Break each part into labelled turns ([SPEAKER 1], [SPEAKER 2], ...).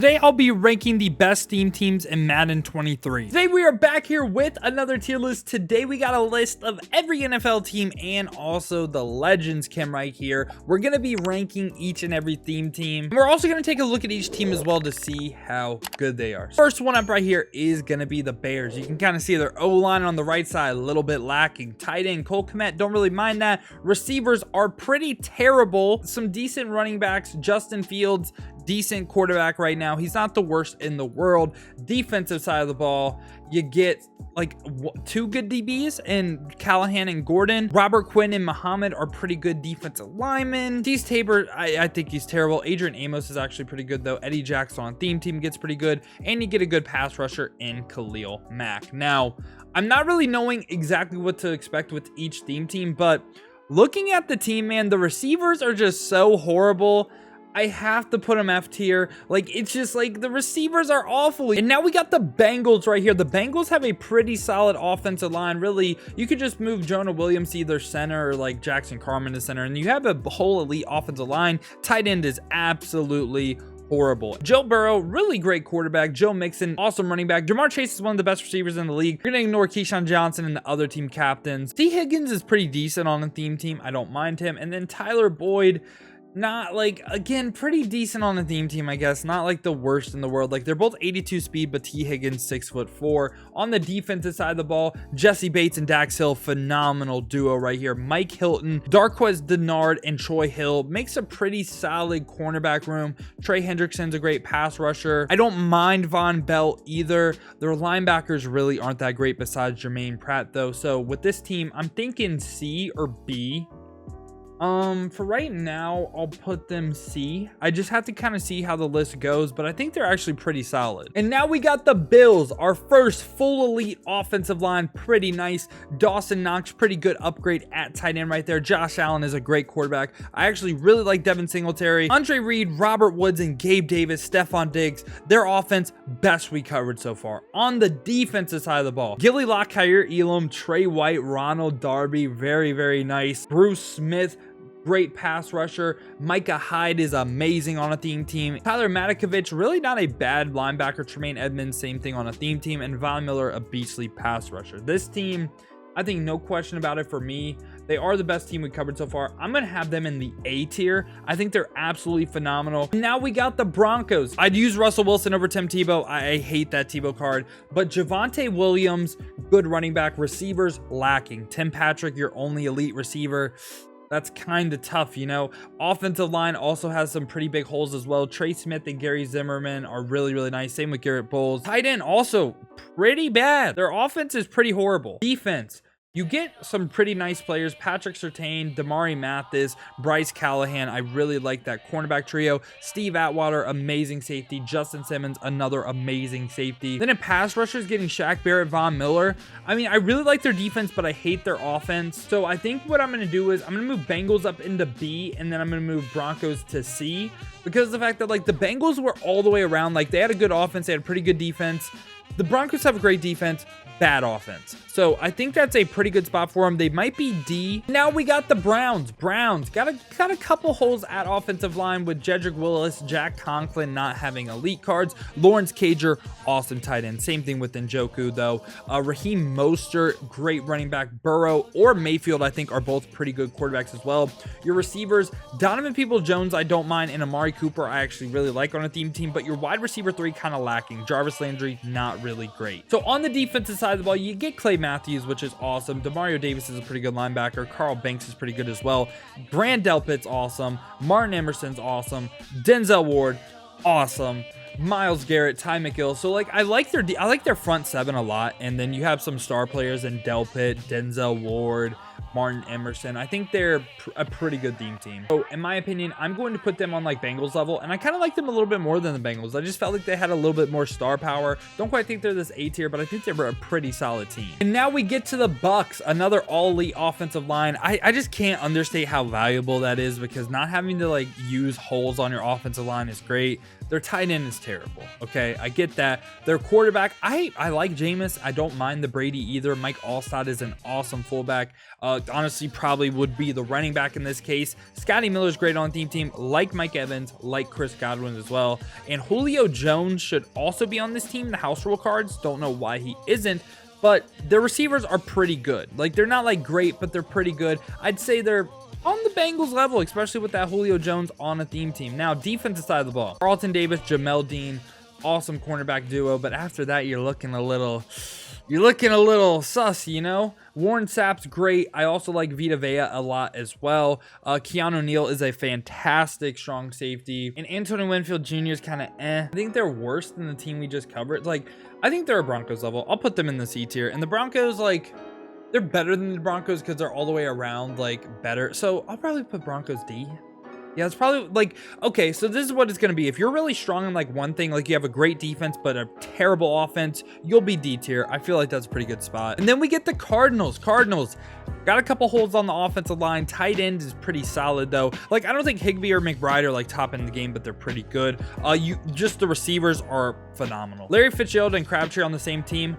[SPEAKER 1] Today, I'll be ranking the best theme teams in Madden 23. Today, we are back here with another tier list. Today, we got a list of every NFL team and also the Legends cam right here. We're going to be ranking each and every theme team. And we're also going to take a look at each team as well to see how good they are. First one up right here is going to be the Bears. You can kind of see their O-line on the right side, a little bit lacking. Tight end, Cole Kmet, don't really mind that. Receivers are pretty terrible. Some decent running backs, Justin Fields, decent quarterback right now. He's not the worst in the world. Defensive side of the ball, you get like two good DBs and Callahan and Gordon. Robert Quinn and Muhammad are pretty good defensive linemen. Tease Tabor, I think he's terrible. Adrian Amos is actually pretty good though. Eddie Jackson on theme team gets pretty good, and you get a good pass rusher in Khalil Mack. Now, I'm not really knowing exactly what to expect with each theme team, but looking at the team, man, the receivers are just so horrible. I have to put them F tier. Like, it's just like the receivers are awful. And now we got the Bengals right here. The Bengals have a pretty solid offensive line. Really, you could just move Jonah Williams to either center or like Jackson Carman to center, and you have a whole elite offensive line. Tight end is absolutely horrible. Joe Burrow, really great quarterback. Joe Mixon, awesome running back. Jamar Chase is one of the best receivers in the league. You're gonna ignore Keyshawn Johnson and the other team captains. T. Higgins is pretty decent on a theme team. I don't mind him. And then Tyler Boyd, not like, again, pretty decent on the theme team, I guess. Not like the worst in the world. Like, they're both 82 speed, but T. Higgins 6'4". On the defensive side of the ball, Jesse Bates and Dax Hill, phenomenal duo right here. Mike Hilton, Darquez Denard, and Troy Hill makes a pretty solid cornerback room. Trey Hendrickson's a great pass rusher. I don't mind Von Bell either. Their linebackers really aren't that great besides Jermaine Pratt though. So with this team, I'm thinking C or B. For right now, I'll put them C. I just have to kind of see how the list goes, but I think they're actually pretty solid. And now we got the Bills, our first full elite offensive line. Pretty nice. Dawson Knox, pretty good upgrade at tight end right there. Josh Allen is a great quarterback. I actually really like Devin Singletary. Andre Reed, Robert Woods, and Gabe Davis, Stephon Diggs. Their offense, best we covered so far. On the defensive side of the ball, Gilly Locke, Kyer Elam, Trey White, Ronald Darby, very, very nice. Bruce Smith, great pass rusher. Micah Hyde is amazing on a theme team. Tyler Matkovich, really not a bad linebacker. Tremaine Edmonds, same thing on a theme team. And Von Miller, a beastly pass rusher. This team, I think no question about it for me. They are the best team we covered so far. I'm going to have them in the A tier. I think they're absolutely phenomenal. Now we got the Broncos. I'd use Russell Wilson over Tim Tebow. I hate that Tebow card. But Javonte Williams, good running back. Receivers, lacking. Tim Patrick, your only elite receiver. That's kind of tough, you know. Offensive line also has some pretty big holes as well. Trey Smith and Gary Zimmerman are really, really nice. Same with Garrett Bowles. Tight end also pretty bad. Their offense is pretty horrible. Defense, you get some pretty nice players. Patrick Surtain, Damari Mathis, Bryce Callahan. I really like that cornerback trio. Steve Atwater, amazing safety. Justin Simmons, another amazing safety. Then in pass rushers, getting Shaq Barrett, Von Miller. I mean, I really like their defense, but I hate their offense. So I think what I'm going to do is I'm going to move Bengals up into B, and then I'm going to move Broncos to C, because of the fact that like the Bengals were all the way around. Like, they had a good offense. They had a pretty good defense. The Broncos have a great defense, bad offense. So I think that's a pretty good spot for them. They might be D. Now we got the Browns. Browns got a couple holes at offensive line with Jedrick Willis, Jack Conklin not having elite cards. Lawrence Cager, awesome tight end. Same thing with Njoku though. Raheem Mostert, great running back. Burrow or Mayfield, I think, are both pretty good quarterbacks as well. Your receivers, Donovan Peoples-Jones, I don't mind, and Amari Cooper, I actually really like on a theme team. But your wide receiver 3 kind of lacking. Jarvis Landry, not really great. So on the defensive side of the ball, you get Clay Matthews, which is awesome. Demario Davis is a pretty good linebacker. Carl Banks is pretty good as well. Brand Delpit's awesome. Martin Emerson's awesome. Denzel Ward, awesome. Myles Garrett, Ty McGill. So like I like their front 7 a lot, and then you have some star players in Delpit, Denzel Ward, Martin Emerson. I think they're a pretty good theme team. So in my opinion, I'm going to put them on like Bengals level, and I kind of like them a little bit more than the Bengals. I just felt like they had a little bit more star power. Don't quite think they're this A tier, but I think they were a pretty solid team. And now we get to the Bucks, another all elite offensive line. I just can't understate how valuable that is, because not having to like use holes on your offensive line is great. Their tight end is terrible. Okay, I get that. Their quarterback, I like Jameis. I don't mind the Brady either. Mike Allstott is an awesome fullback. Honestly, probably would be the running back in this case. Scotty Miller's great on the team, like Mike Evans, like Chris Godwin as well. And Julio Jones should also be on this team. The house rule cards, don't know why he isn't, but their receivers are pretty good. Like, they're not like great, but they're pretty good. I'd say they're on the Bengals level, especially with that Julio Jones on a theme team. Now, defensive side of the ball, Carlton Davis, Jamel Dean, awesome cornerback duo. But after that, you're looking a little sus, you know. Warren Sapp's great. I also like Vita Vea a lot as well. Keanu Neal is a fantastic strong safety. And Antonio Winfield Jr. is kind of I think they're worse than the team we just covered. Like, I think they're a Broncos level. I'll put them in the C tier. And the Broncos, like, they're better than the Broncos because they're all the way around, like, better. So I'll probably put Broncos D. Yeah, it's probably like, okay, so this is what it's going to be. If you're really strong in like one thing, like you have a great defense but a terrible offense, you'll be D tier. I feel like that's a pretty good spot. And then we get the Cardinals. Got a couple holes on the offensive line. Tight end is pretty solid though. Like, I don't think Higbee or McBride are like top in the game, but they're pretty good. Just the receivers are phenomenal. Larry Fitzgerald and Crabtree on the same team.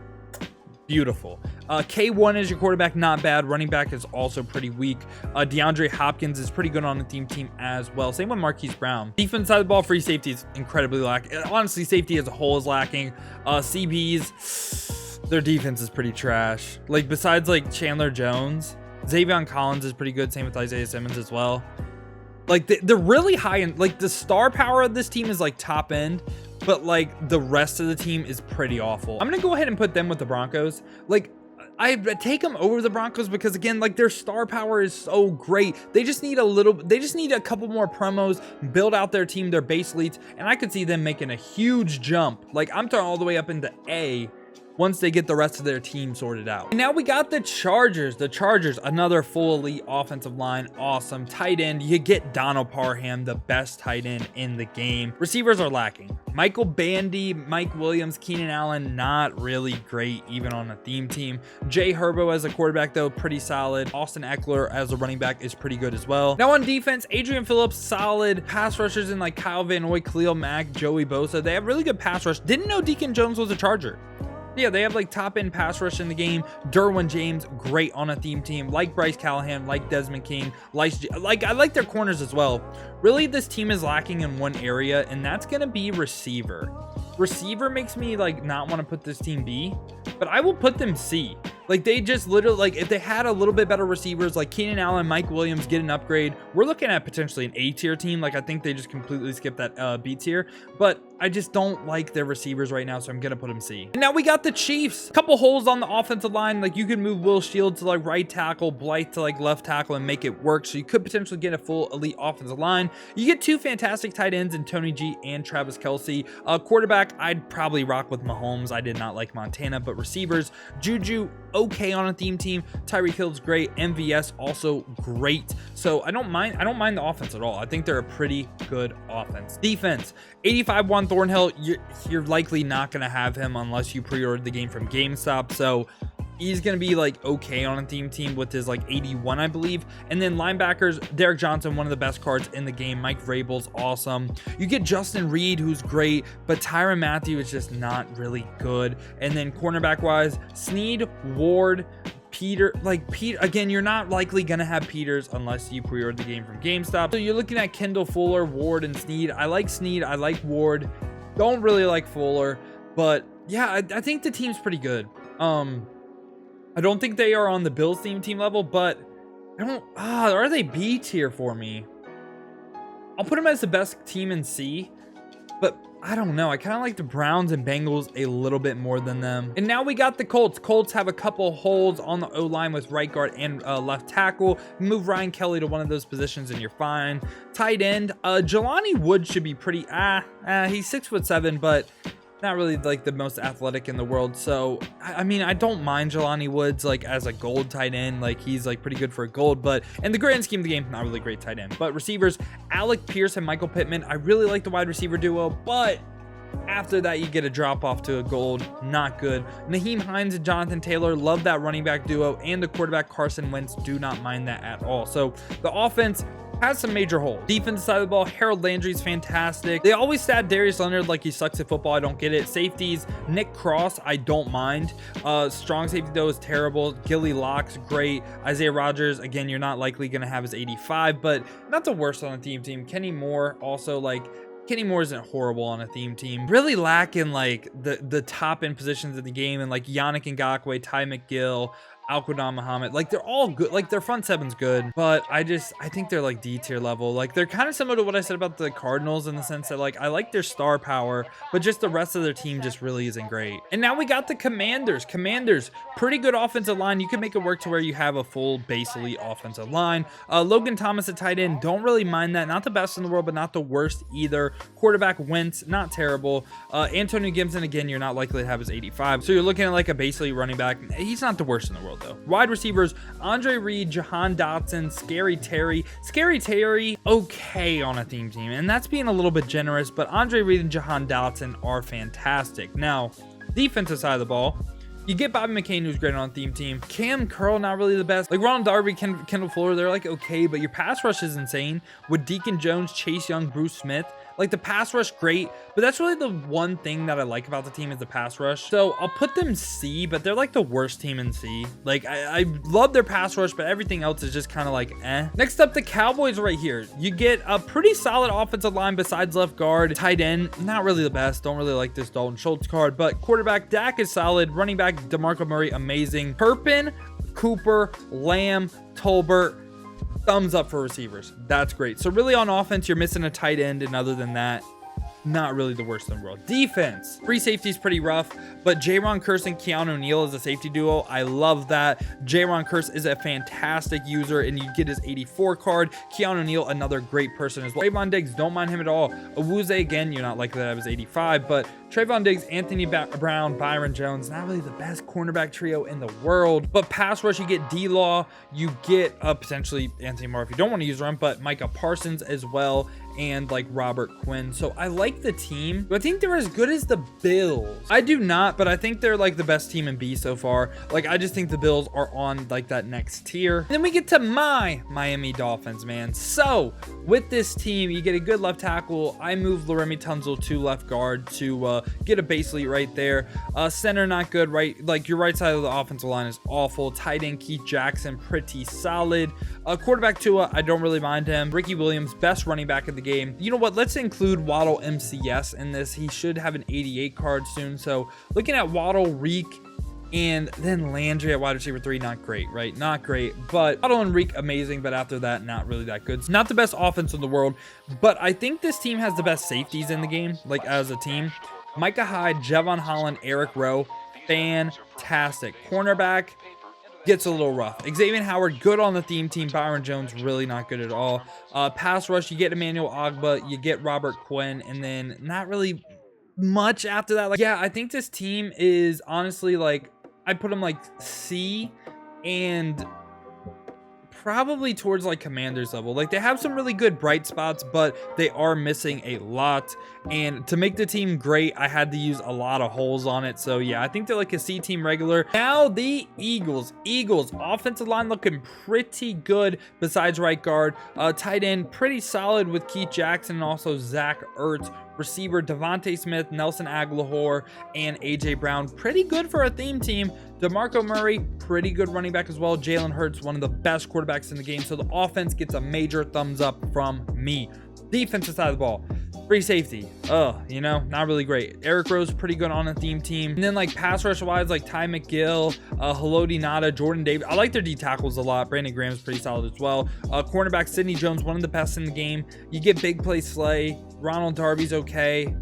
[SPEAKER 1] Beautiful. K1 is your quarterback, not bad. Running back is also pretty weak. DeAndre Hopkins is pretty good on the team as well. Same with Marquise Brown. Defense side of the ball, free safety is incredibly lacking. Honestly, safety as a whole is lacking. CBs, their defense is pretty trash. Like, besides like Chandler Jones, Xavion Collins is pretty good. Same with Isaiah Simmons as well. Like, they're really high in, like, the star power of this team is like top end, but like the rest of the team is pretty awful. I'm gonna go ahead and put them with the Broncos. Like, I take them over the Broncos because, again, like, their star power is so great. They just need a couple more promos, build out their team, their base leads, and I could see them making a huge jump. Like, I'm throwing all the way up into A once they get the rest of their team sorted out. And now we got the Chargers. Another full elite offensive line. Awesome. Tight end, you get Donald Parham, the best tight end in the game. Receivers are lacking. Michael Bandy, Mike Williams, Keenan Allen, not really great even on a theme team. Jay Herbo as a quarterback though, pretty solid. Austin Eckler as a running back is pretty good as well. Now on defense, Adrian Phillips, solid. Pass rushers in like Kyle Van Noy, Khalil Mack, Joey Bosa. They have really good pass rush. Didn't know Deacon Jones was a Charger. Yeah, they have like top end pass rush in the game. Derwin James, great on a theme team. Like Bryce Callahan, like Desmond King, like I like their corners as well. Really, this team is lacking in one area, and that's gonna be receiver. Receiver makes me like not want to put this team B, but I will put them C. Like, they just literally, like, if they had a little bit better receivers, like Keenan Allen, Mike Williams, get an upgrade, we're looking at potentially an A tier team. Like, I think they just completely skipped that B tier, but I just don't like their receivers right now, so I'm gonna put them C. And now we got the Chiefs. Couple holes on the offensive line. Like, you could move Will Shields to like right tackle, Blythe to like left tackle, and make it work. So you could potentially get a full elite offensive line. You get two fantastic tight ends in Tony G and Travis Kelce. Quarterback, I'd probably rock with Mahomes. I did not like Montana, but receivers, Juju, okay on a theme team. Tyreek Hill's great. MVS also great. So I don't mind the offense at all. I think they're a pretty good offense. Defense, 85 Juan Thornhill, you're likely not going to have him unless you pre-ordered the game from GameStop. So he's going to be like okay on a theme team with his like 81, I believe. And then linebackers, Derek Johnson, one of the best cards in the game. Mike Vrabel's awesome. You get Justin Reed, who's great, but Tyrann Mathieu is just not really good. And then cornerback wise, Snead, Ward, Peter, again, you're not likely gonna have Peters unless you pre-order the game from GameStop. So you're looking at Kendall Fuller, Ward, and Snead. I like Snead, I like Ward, don't really like Fuller, but yeah, I think the team's pretty good. I don't think they are on the Bills team level, but are they B tier for me? I'll put them as the best team in C, but I don't know. I kind of like the Browns and Bengals a little bit more than them. And now we got the Colts. Colts have a couple holes on the O-line with right guard and left tackle. Move Ryan Kelly to one of those positions and you're fine. Tight end, Jelani Wood should be pretty, he's 6'7", but not really like the most athletic in the world. So I mean, I don't mind Jelani Woods like as a gold tight end. Like, he's like pretty good for a gold, but in the grand scheme of the game, not really great tight end. But receivers, Alec Pierce and Michael Pittman, I really like the wide receiver duo, but after that you get a drop off to a gold, not good. Naheem Hines and Jonathan Taylor, love that running back duo, and the quarterback Carson Wentz, do not mind that at all. So the offense, has some major holes. Defense side of the ball, Harold Landry's fantastic. They always stat Darius Leonard like he sucks at football. I don't get it. Safeties, Nick Cross, I don't mind. Strong safety though is terrible. Gilly Locke's great. Isaiah Rodgers, again, you're not likely going to have his 85, but not the worst on a team. Kenny Moore also, like, Kenny Moore isn't horrible on a theme team. Really lacking like the top end positions in the game, and like Yannick Ngakoue, Ty McGill, Alquadon Muhammad, like they're all good. Like their front seven's good, but I think they're like D tier level. Like they're kind of similar to what I said about the Cardinals in the sense that like I like their star power, but just the rest of their team just really isn't great. And now we got the Commanders. Pretty good offensive line. You can make it work to where you have a full base elite offensive line. Logan Thomas at tight end, don't really mind that. Not the best in the world, but not the worst either. Quarterback Wentz, not terrible. Antonio Gibson, again, you're not likely to have his 85, so you're looking at like a base elite running back. He's not the worst in the world though. Wide receivers, Andre Reed, Jahan Dotson, Scary Terry, okay on a theme team, and that's being a little bit generous, but Andre Reed and Jahan Dotson are fantastic. Now, defensive side of the ball, you get Bobby McCain, who's great on a theme team. Cam Curl, not really the best. Like Ronald Darby, Kendall Fuller, they're like okay, but your pass rush is insane with Deacon Jones, Chase Young, Bruce Smith. Like the pass rush, great, but that's really the one thing that I like about the team is the pass rush. So I'll put them C, but they're like the worst team in C. Like I love their pass rush, but everything else is just kind of like eh. Next up, the Cowboys right here. You get a pretty solid offensive line besides left guard. Tight end, not really the best. Don't really like this Dalton Schultz card, but quarterback Dak is solid. Running back DeMarco Murray, amazing. Turpin, Cooper, Lamb, Tolbert, thumbs up for receivers. That's great. So really on offense, you're missing a tight end, and other than that, not really the worst in the world. Defense, free safety is pretty rough, but Jaron Kearse and Keanu Neal is a safety duo. I love that. Jaron Kearse is a fantastic user, and you get his 84 card. Keanu Neal, another great person as well. Trayvon Diggs, don't mind him at all. Awuzie, again, you're not likely to have his 85, but Trayvon Diggs, Anthony Brown, Byron Jones, not really the best cornerback trio in the world, but pass rush, you get D-Law, you get potentially Anthony Moore if you don't want to use run, but Micah Parsons as well, and like Robert Quinn. So I like the team. Do I think they're as good as the Bills? I do not, but I think they're like the best team in B so far. Like I just think the Bills are on like that next tier. And then we get to my Miami Dolphins, man. So with this team, you get a good left tackle. I moved Laremy Tunsil to left guard to get a base elite right there. Center, not good, right? Like your right side of the offensive line is awful. Tight end Keith Jackson, pretty solid. Quarterback Tua, I don't really mind him. Ricky Williams, best running back in the game. You know what? Let's include Waddle MCS in this. He should have an 88 card soon. So looking at Waddle, Reek, and then Landry at wide receiver 3, not great, right? Not great, but Waddle and Reek, amazing, but after that, not really that good. It's not the best offense in the world, but I think this team has the best safeties in the game, like as a team. Micah Hyde, Javon Holland, Eric Rowe, fantastic. Cornerback gets a little rough. Xavier Howard, good on the theme team. Byron Jones, really not good at all. Pass rush, you get Emmanuel Ogbah, you get Robert Quinn, and then not really much after that. Like, yeah, I think this team is honestly like, I put them like C and probably towards like Commanders level. Like they have some really good bright spots, but they are missing a lot. And to make the team great, I had to use a lot of holes on it. So yeah, I think they're like a C team regular. Now the Eagles offensive line looking pretty good besides right guard. Tight end, pretty solid with Keith Jackson and also Zach Ertz. Receiver Devontae Smith, Nelson Aguilar, and AJ Brown, pretty good for a theme team. DeMarco Murray, pretty good running back as well. Jalen Hurts, one of the best quarterbacks in the game. So the offense gets a major thumbs up from me. Defensive side of the ball, free safety, you know, not really great. Eric Rose, pretty good on a theme team. And then like pass rush wise, like Ty McGill, Haloti Nada, Jordan Davis. I like their D tackles a lot. Brandon Graham's pretty solid as well. Cornerback Sidney Jones, one of the best in the game. You get big play Slay. Ronald Darby's okay.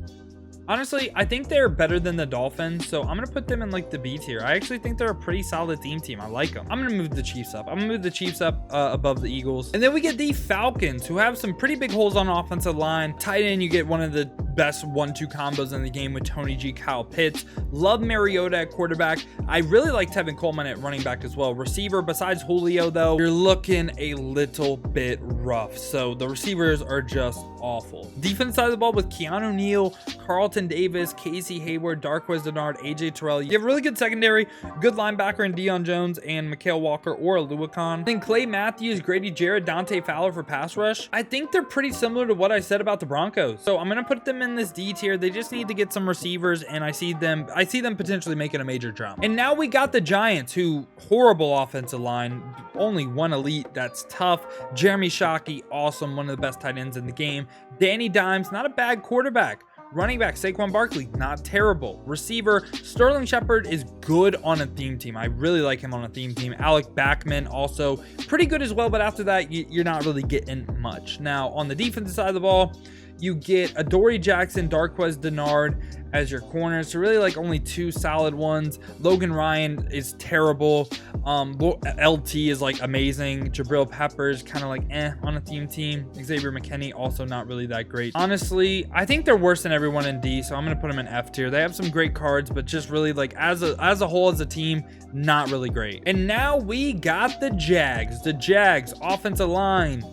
[SPEAKER 1] Honestly, I think they're better than the Dolphins, so I'm going to put them in like the B tier. I actually think they're a pretty solid theme team. I like them. I'm going to move the Chiefs up. Above the Eagles. And then we get the Falcons, who have some pretty big holes on offensive line. Tight end, you get one of the best 1-2 combos in the game with Tony G, Kyle Pitts. Love Mariota at quarterback. I really like Tevin Coleman at running back as well. Receiver, besides Julio though, you're looking a little bit rough. So the receivers are just awful. Defense side of the ball with Keanu Neal, Carlton Davis, Casey Hayward, Darquez Dennard, AJ Terrell. You have a really good secondary, good linebacker in Deion Jones and Mikhail Walker or Aluakon. Then Clay Matthews, Grady Jarrett, Dante Fowler for pass rush. I think they're pretty similar to what I said about the Broncos. So I'm going to put them in this D tier. They just need to get some receivers, and I see them potentially making a major jump. And now we got the Giants, who horrible offensive line, only one elite. That's tough. Jeremy Shockey, awesome, one of the best tight ends in the game. Danny Dimes, not a bad quarterback. Running back, Saquon Barkley, not terrible. Receiver, Sterling Shepard is good on a theme team. I really like him on a theme team. Alec Backman, also pretty good as well, but after that, you're not really getting much. Now, on the defensive side of the ball, you get Adoree Jackson, Darquez Dennard as your corners. So really like only two solid ones. Logan Ryan is terrible. LT is like amazing. Jabril Peppers kind of like on a theme team. Xavier McKinney also not really that great. Honestly, I think they're worse than everyone in D, so I'm gonna put them in F tier. They have some great cards, but just really like as a whole as a team, not really great. And now we got the Jags. The Jags offensive line.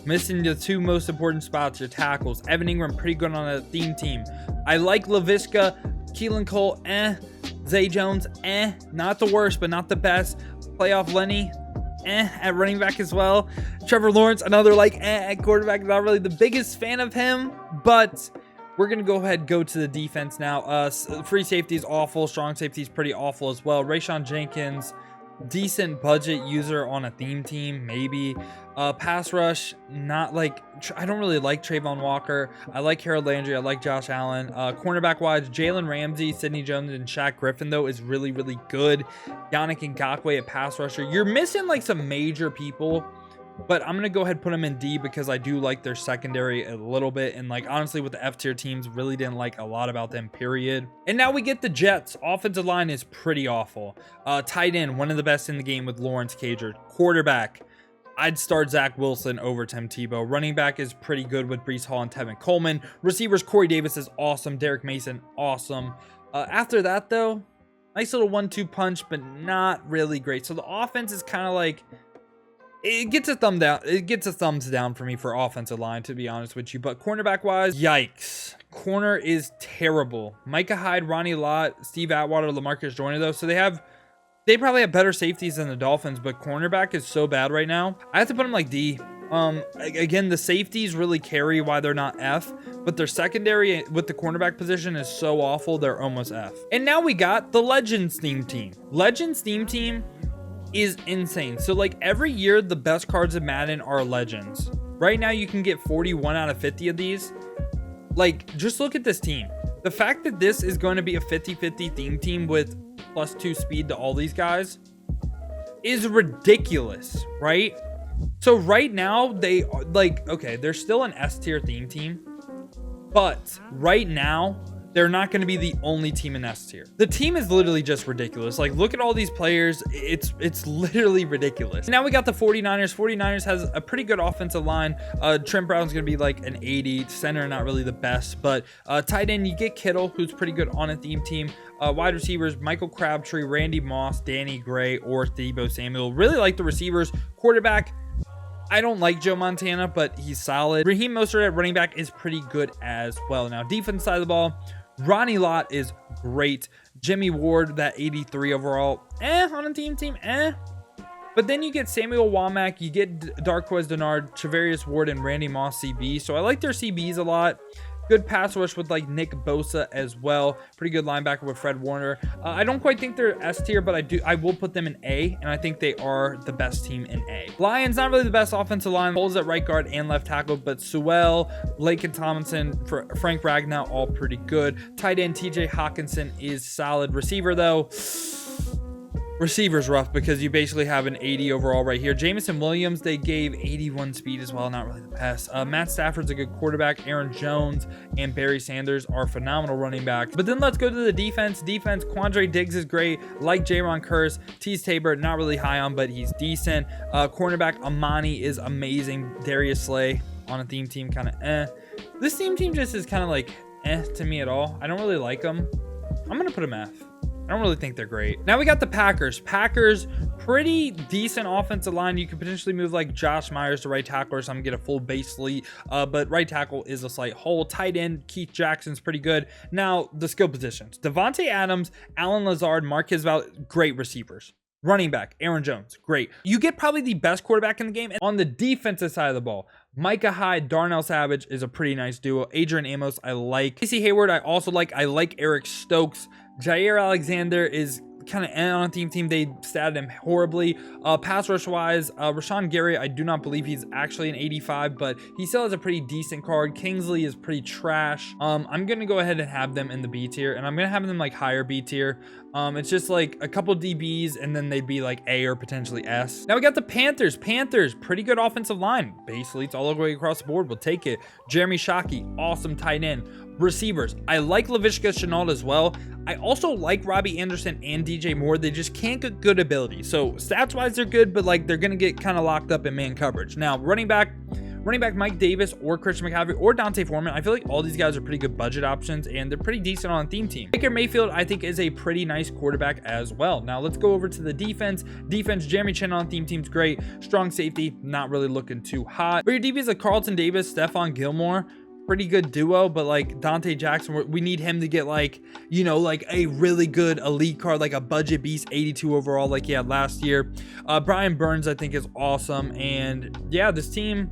[SPEAKER 1] Missing the two most important spots, your tackles. Evan Ingram, pretty good on a theme team. I like Laviska, Keelan Cole, Zay Jones, not the worst, but not the best. Playoff Lenny, at running back as well. Trevor Lawrence, another like at quarterback. Not really the biggest fan of him, but we're going to go to the defense now. Free safety is awful. Strong safety is pretty awful as well. Rayshawn Jenkins, decent budget user on a theme team, maybe. Pass rush, not like, I don't really like Trayvon Walker. I like Harold Landry. I like Josh Allen. Cornerback wise, Jalen Ramsey, Sidney Jones, and Shaq Griffin though is really, really good. Yannick Ngakoue at pass rusher. You're missing like some major people, but I'm going to go ahead and put them in D because I do like their secondary a little bit. And like, honestly, with the F tier teams, really didn't like a lot about them, period. And now we get the Jets. Offensive line is pretty awful. Tight end, one of the best in the game with Lawrence Cager. Quarterback, I'd start Zach Wilson over Tim Tebow. Running back is pretty good with Breece Hall and Tevin Coleman. Receivers, Corey Davis is awesome. Derek Mason, awesome. After that, though, nice little 1-2 punch, but not really great. So the offense is kind of like, it gets a thumb down. It gets a thumbs down for me for offensive line, to be honest with you. But cornerback wise, yikes. Corner is terrible. Micah Hyde, Ronnie Lott, Steve Atwater, LaMarcus Joyner, though. So they probably have better safeties than the Dolphins, but cornerback is so bad right now. I have to put them like D. Again, the safeties really carry why they're not F, but their secondary with the cornerback position is so awful, they're almost F. And now we got the Legends theme team. Legends theme team is insane. So like every year, the best cards in Madden are Legends. Right now, you can get 41 out of 50 of these. Like, just look at this team. The fact that this is going to be a 50-50 theme team with +2 speed to all these guys is ridiculous, right? So right now they are like, okay, they're still an S tier theme team, but right now they're not going to be the only team in S tier. The team is literally just ridiculous. Like, look at all these players. It's literally ridiculous. Now we got the 49ers. 49ers has a pretty good offensive line. Trent Brown's going to be like an 80. Center, not really the best, but tight end, you get Kittle, who's pretty good on a theme team. Wide receivers, Michael Crabtree, Randy Moss, Danny Gray, or Deebo Samuel. Really like the receivers. Quarterback, I don't like Joe Montana, but he's solid. Raheem Mostert at running back is pretty good as well. Now, defense side of the ball, Ronnie Lott is great. Jimmy Ward, that 83 overall, on a team, But then you get Samuel Womack, you get Darquez Dennard, Travarius Ward, and Randy Moss CB. So I like their CBs a lot. Good pass rush with like Nick Bosa as well. Pretty good linebacker with Fred Warner. I don't quite think they're S tier, but I will put them in A, and I think they are the best team in A. Lions, not really the best offensive line. Holes at right guard and left tackle, but Sewell, Laken Tomlinson, Frank Ragnow, all pretty good. Tight end TJ Hawkinson is solid. Receiver though, receiver's rough because you basically have an 80 overall right here. Jameson Williams, they gave 81 speed as well. Not really the best. Matt Stafford's a good quarterback. Aaron Jones and Barry Sanders are phenomenal running backs. But then let's go to the defense. Quandre Diggs is great. Like Jaron Curse. Tease Tabor, not really high on, but he's decent. Cornerback Amani is amazing. Darius Slay on a theme team, kind of This theme team just is kind of like to me at all. I don't really like them. I'm going to put them F. I don't really think they're great. Now we got the Packers. Packers, pretty decent offensive line. You could potentially move like Josh Myers to right tackle or something, get a full base lead. But right tackle is a slight hole. Tight end, Keith Jackson's pretty good. Now the skill positions. Devontae Adams, Alan Lazard, Marquez Val, great receivers. Running back, Aaron Jones, great. You get probably the best quarterback in the game. And on the defensive side of the ball, Micah Hyde, Darnell Savage is a pretty nice duo. Adrian Amos, I like. Casey Hayward, I also like. I like Eric Stokes. Jair Alexander is kind of on a team. They statted him horribly. Pass rush wise, Rashawn Gary, I do not believe he's actually an 85, but he still has a pretty decent card. Kingsley is pretty trash. I'm gonna go ahead and have them in the B tier, and I'm gonna have them like higher B tier. It's just like a couple DBs, and then they'd be like A or potentially S. Now we got the Panthers. Pretty good offensive line. Basically, it's all the way across the board. We'll take it. Jeremy Shockey, awesome tight end. Receivers, I like Laviska Shenault as well. I also like Robbie Anderson and DJ Moore. They just can't get good ability. So stats wise, they're good, but like they're gonna get kind of locked up in man coverage. Now running back Mike Davis or Christian McCaffrey or Dante Foreman. I feel like all these guys are pretty good budget options, and they're pretty decent on a theme team. Baker Mayfield, I think, is a pretty nice quarterback as well. Now let's go over to the defense. Jeremy Chin on theme team's great. Strong safety, not really looking too hot. But your DBs are Carlton Davis, Stephon Gilmore. Pretty good duo, but like Dante Jackson, we need him to get like, you know, like a really good elite card, like a budget beast 82 overall like he had last year. Brian Burns, I think, is awesome. And yeah, this team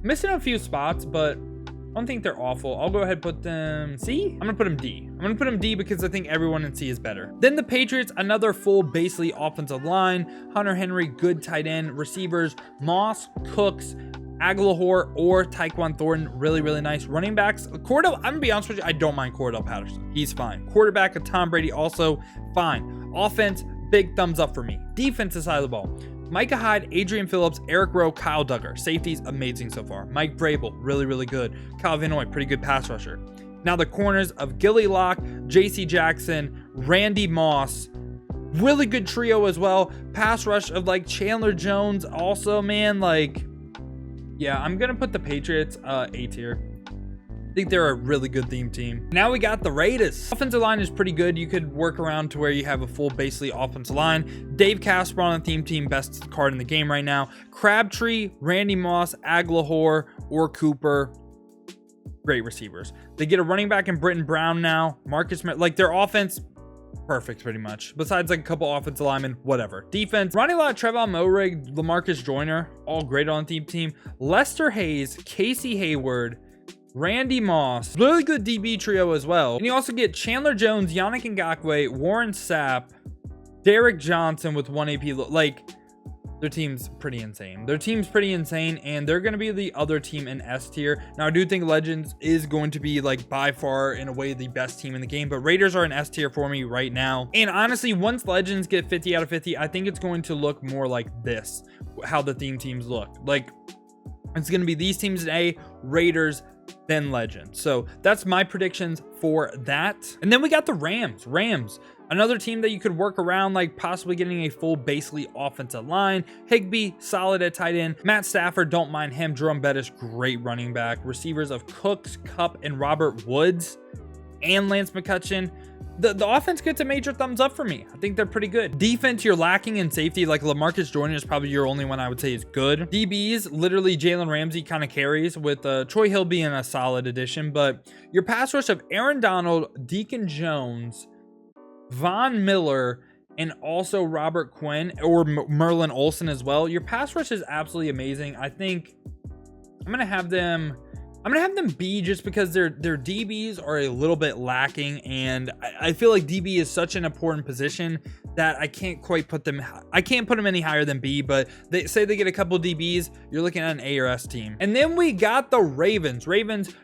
[SPEAKER 1] missing a few spots, but I don't think they're awful. I'll go ahead and put them C. I'm gonna put them D. I'm gonna put them D because I think everyone in C is better. Then the Patriots, another full basically offensive line. Hunter Henry, good tight end. Receivers, Moss, Cooks, Aguilar or Tyquan Thornton, really nice. Running backs, Cordell, I'm gonna be honest with you, I don't mind Cordell Patterson. He's fine. Quarterback of Tom Brady, also fine. Offense, big thumbs up for me. Defensive side of the ball, Micah Hyde, Adrian Phillips, Eric Rowe, Kyle Duggar. Safety's amazing so far. Mike Vrabel, really good. Kyle Van Noy, pretty good pass rusher. Now the corners of Gilly Locke, JC Jackson, Randy Moss, really good trio as well. Pass rush of like Chandler Jones, also, man, like, yeah, I'm gonna put the Patriots A tier. I think they're a really good theme team. Now we got the Raiders. Offensive line is pretty good. You could work around to where you have a full basically offensive line. Dave Casper on the theme team, best card in the game right now. Crabtree, Randy Moss, Aguilar or Cooper. Great receivers. They get a running back in Britton Brown now. Marcus, like their offense, perfect pretty much. Besides like a couple offensive linemen, whatever. Defense, Ronnie Lott, Trevon Moehrig, LaMarcus Joyner, all great on the theme team. Lester Hayes, Casey Hayward, Randy Moss, really good DB trio as well. And you also get Chandler Jones, Yannick Ngakoue, Warren Sapp, Derek Johnson with 1 AP. Like, their team's pretty insane. And they're going to be the other team in S tier. Now, I do think Legends is going to be like by far in a way the best team in the game, but Raiders are in S tier for me right now. And honestly, once Legends get 50 out of 50, I think it's going to look more like this, how the theme teams look. Like, it's going to be these teams in A, Raiders, then Legends. So that's my predictions for that. And then we got the Rams. Another team that you could work around, like possibly getting a full basically offensive line. Higbee, solid at tight end. Matt Stafford, don't mind him. Jerome Bettis, great running back. Receivers of Cooks, Kupp, and Robert Woods, and Lance McCutcheon. The offense gets a major thumbs up for me. I think they're pretty good. Defense, you're lacking in safety. Like LaMarcus Joyner is probably your only one I would say is good. DBs, literally Jalen Ramsey kind of carries, with Troy Hill being a solid addition. But your pass rush of Aaron Donald, Deacon Jones, Von Miller, and also Robert Quinn or Merlin Olsen as well. Your pass rush is absolutely amazing. I think I'm gonna have them B just because their DBs are a little bit lacking, and I feel like DB is such an important position that I can't put them any higher than B. But they say they get a couple DBs, you're looking at an A or S team. And then we got the Ravens.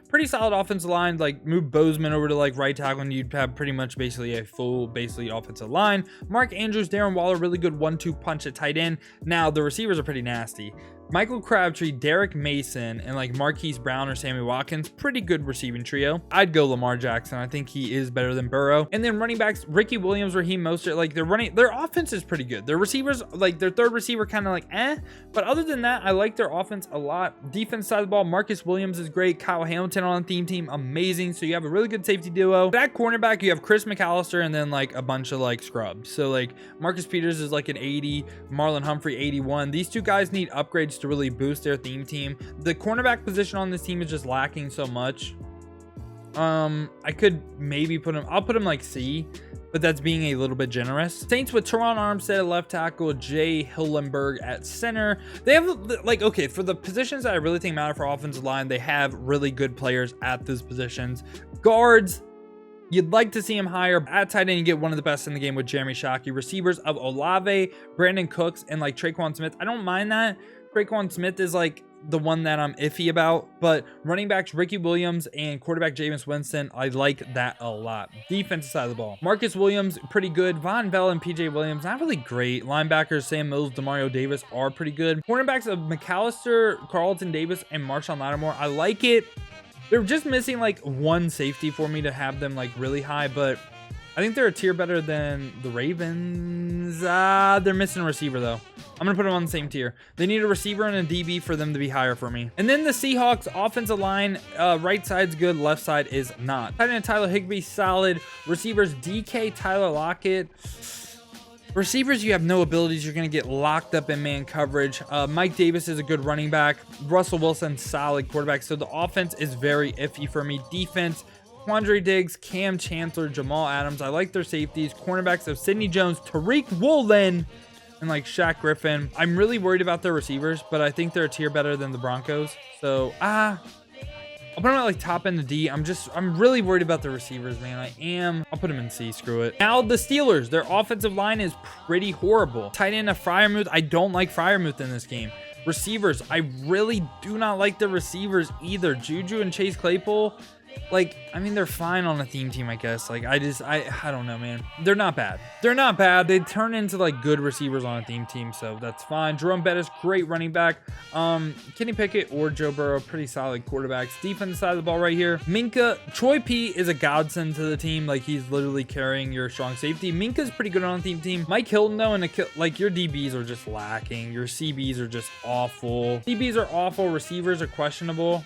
[SPEAKER 1] Pretty solid offensive line. Like, move Bozeman over to like right tackle and you'd have pretty much basically a full basically offensive line. Mark Andrews, Darren Waller, really good 1-2 punch at tight end. Now the receivers are pretty nasty. Michael Crabtree, Derek Mason, and like Marquise Brown or Sammy Watkins, pretty good receiving trio. I'd go Lamar Jackson. I think he is better than Burrow. And then running backs, Ricky Williams, Raheem Mostert, like their offense is pretty good. Their receivers, like their third receiver kind of like but other than that, I like their offense a lot. Defense side of the ball, Marcus Williams is great. Kyle Hamilton, Washington on the theme team, amazing. So you have a really good safety duo. At cornerback, you have Chris McAllister and then like a bunch of like scrubs. So like Marcus Peters is like an 80, Marlon Humphrey 81. These two guys need upgrades to really boost their theme team. The cornerback position on this team is just lacking so much. I could maybe put him, I'll put him like C, but that's being a little bit generous. Saints with Teron Armstead at left tackle, Jay Hillenberg at center. They have like, okay, for the positions that I really think matter for offensive line, they have really good players at those positions. Guards, you'd like to see him higher. At tight end, you get one of the best in the game with Jeremy Shockey. Receivers of Olave, Brandon Cooks, and like Traquan Smith. I don't mind that. Traquan Smith is like the one that I'm iffy about, but running backs Ricky Williams and quarterback Jameis Winston, I like that a lot. Defensive side of the ball, Marcus Williams pretty good, Von Bell and PJ Williams not really great. Linebackers Sam Mills, Demario Davis are pretty good. Cornerbacks of McAllister, Carlton Davis, and Marshawn Lattimore, I like it. They're just missing like one safety for me to have them like really high, but I think they're a tier better than the Ravens. They're missing a receiver though. I'm going to put them on the same tier. They need a receiver and a DB for them to be higher for me. And then the Seahawks offensive line, right side's good, left side is not. Tight end Tyler Higbee, solid. Receivers DK, Tyler Lockett. Receivers, you have no abilities. You're going to get locked up in man coverage. Mike Davis is a good running back. Russell Wilson, solid quarterback. So the offense is very iffy for me. Defense, Quandre Diggs, Cam Chancellor, Jamal Adams. I like their safeties. Cornerbacks of Sidney Jones, Tariq Woolen, and like Shaq Griffin. I'm really worried about their receivers, but I think they're a tier better than the Broncos. So, I'll put them at like top end of D. I'm really worried about the receivers, man. I'll put them in C, screw it. Now the Steelers, their offensive line is pretty horrible. Tight end of Freiermuth, I don't like Freiermuth in this game. Receivers, I really do not like the receivers either. Juju and Chase Claypool, like, I mean, they're fine on a theme team, I guess. Like, I don't know, man. They're not bad. They're not bad. They turn into like good receivers on a theme team, so that's fine. Jerome Bettis, great running back. Kenny Pickett or Joe Burrow, pretty solid quarterbacks. Defense side of the ball right here. Minka, Troy P is a godsend to the team. Like, he's literally carrying your strong safety. Minka's pretty good on a theme team. Mike Hilton, though, and like your DBs are just lacking. Your CBs are just awful. DBs are awful. Receivers are questionable.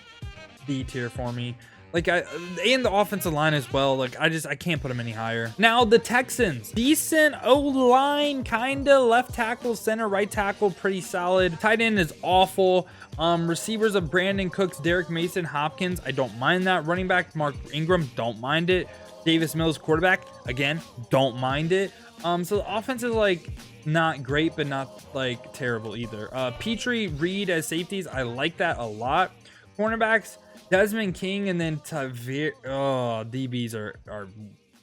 [SPEAKER 1] D tier for me. Like, and the offensive line as well. Like, I can't put them any higher. Now, the Texans. Decent O-line, kind of. Left tackle, center, right tackle, pretty solid. Tight end is awful. Receivers of Brandon Cooks, Derek Mason, Hopkins. I don't mind that. Running back, Mark Ingram. Don't mind it. Davis Mills, quarterback. Again, don't mind it. So the offense is, like, not great, but not, like, terrible either. Petrie, Reed as safeties. I like that a lot. Cornerbacks, Desmond King and then Tavir. Oh, DBs are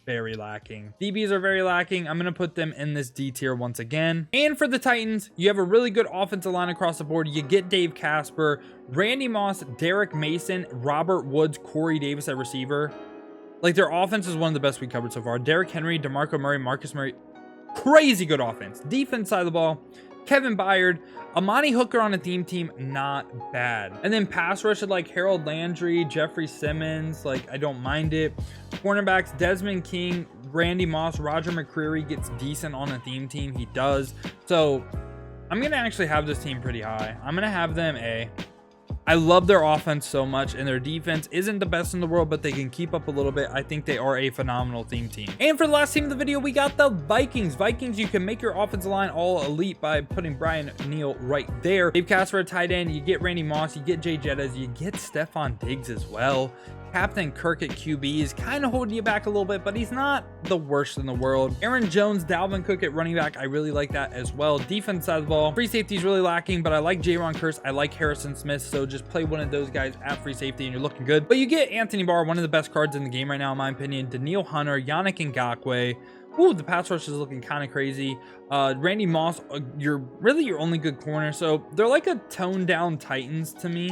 [SPEAKER 1] very lacking. DBs are very lacking. I'm going to put them in this D tier once again. And for the Titans, you have a really good offensive line across the board. You get Dave Casper, Randy Moss, Derek Mason, Robert Woods, Corey Davis at receiver. Like, their offense is one of the best we covered so far. Derrick Henry, DeMarco Murray, Marcus Murray. Crazy good offense. Defense side of the ball, Kevin Byard, Amani Hooker on a theme team, not bad. And then pass rush like Harold Landry, Jeffrey Simmons, like, I don't mind it. Cornerbacks, Desmond King, Randy Moss, Roger McCreary gets decent on a theme team. He does. So I'm going to actually have this team pretty high. I'm going to have them A. I love their offense so much, and their defense isn't the best in the world, but they can keep up a little bit. I think they are a phenomenal theme team. And for the last team of the video, we got the Vikings. Vikings, you can make your offensive line all elite by putting Brian Neal right there. Dave Casper at tight end. You get Randy Moss. You get Jay Jettas. You get Stephon Diggs as well. Captain Kirk at QB is kind of holding you back a little bit, but he's not the worst in the world. Aaron Jones, Dalvin Cook at running back. I really like that as well. Defense side of the ball, free safety is really lacking, but I like Jaron Kearse. I like Harrison Smith, so just play one of those guys at free safety and you're looking good. But you get Anthony Barr, one of the best cards in the game right now, in my opinion. Daniil Hunter, Yannick Ngakoue. Ooh, the pass rush is looking kind of crazy. Randy Moss, you're really your only good corner. So they're like a toned down Titans to me.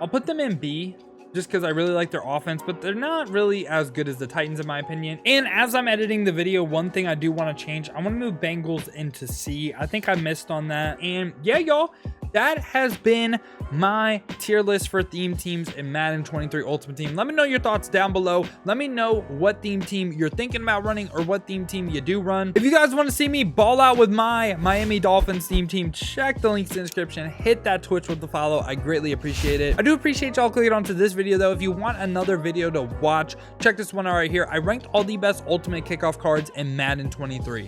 [SPEAKER 1] I'll put them in B, just because I really like their offense, but they're not really as good as the Titans in my opinion. And as I'm editing the video, one thing I do want to change, I want to move Bengals into C. I think I missed on that. And yeah, y'all, that has been my tier list for theme teams in Madden 23 Ultimate Team. Let me know your thoughts down below. Let me know what theme team you're thinking about running or what theme team you do run. If you guys want to see me ball out with my Miami Dolphins theme team, check the links in the description. Hit that Twitch with the follow. I greatly appreciate it. I do appreciate y'all clicking onto this video though. If you want another video to watch, check this one out right here. I ranked all the best ultimate kickoff cards in Madden 23.